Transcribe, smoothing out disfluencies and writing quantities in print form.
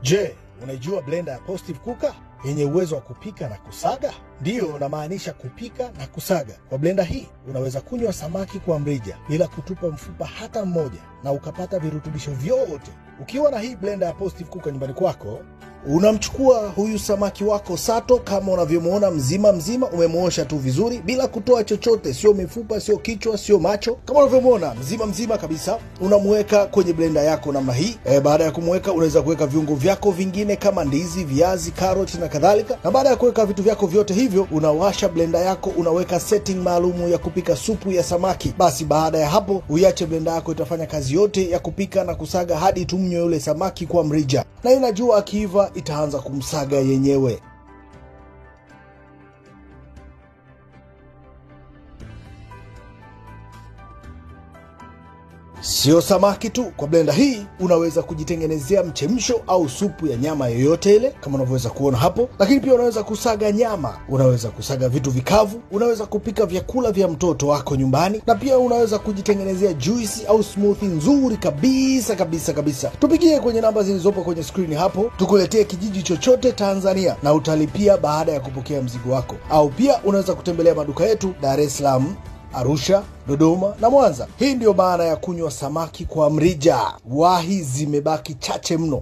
Je, unaijua blender ya Positive Cooker yenye uwezo wa kupika na kusaga? Ndiyo, namaanisha kupika na kusaga. Kwa blender hii unaweza kunywa samaki kwa mrija bila kutupa mfupa hata mmoja na ukapata virutubisho vyote. Ukiwa na hii blender ya Positive Cooker nyumbani kwako, unamchukua huyu samaki wako sato kama unavyomuona mzima, umemuosha tu vizuri bila kutoa chochote, sio mifupa, sio kichwa, sio macho. Kama unavyomuona mzima kabisa, unamuweka kwenye blender yako namna hii. Baada ya kumweka, unaweza kuweka viungo vyako vingine kama ndizi, viazi, karoti na kadhalika. Na baada ya kuweka vitu vyako vyote hivyo, unawasha blender yako, unaweka setting maalumu ya kupika supu ya samaki. Basi baada ya hapo, uiache blender yako itafanya kazi yote ya kupika na kusaga hadi tumnywe yule samaki kwa mrija. Na inajua akiiva itaanza kumsaga yenyewe. Sio samaki tu, kwa blender hii unaweza kujitengenezea mchemsho au supu ya nyama yoyote ile kama unavyoweza kuona hapo. Lakini pia unaweza kusaga nyama, unaweza kusaga vitu vikavu, unaweza kupika vyakula vya mtoto wako nyumbani, na pia unaweza kujitengenezea juice au smoothie nzuri kabisa. Tupigie kwenye namba zilizopo kwenye screen hapo, tukuletee kijiji chochote Tanzania na utalipia baada ya kupokea mzigo wako. Au pia unaweza kutembelea maduka yetu Dar es Salaam, Arusha, Dodoma na Mwanza. Hii ndio maana ya kunywa samaki kwa mrija. Wahi zimebaki chache mno.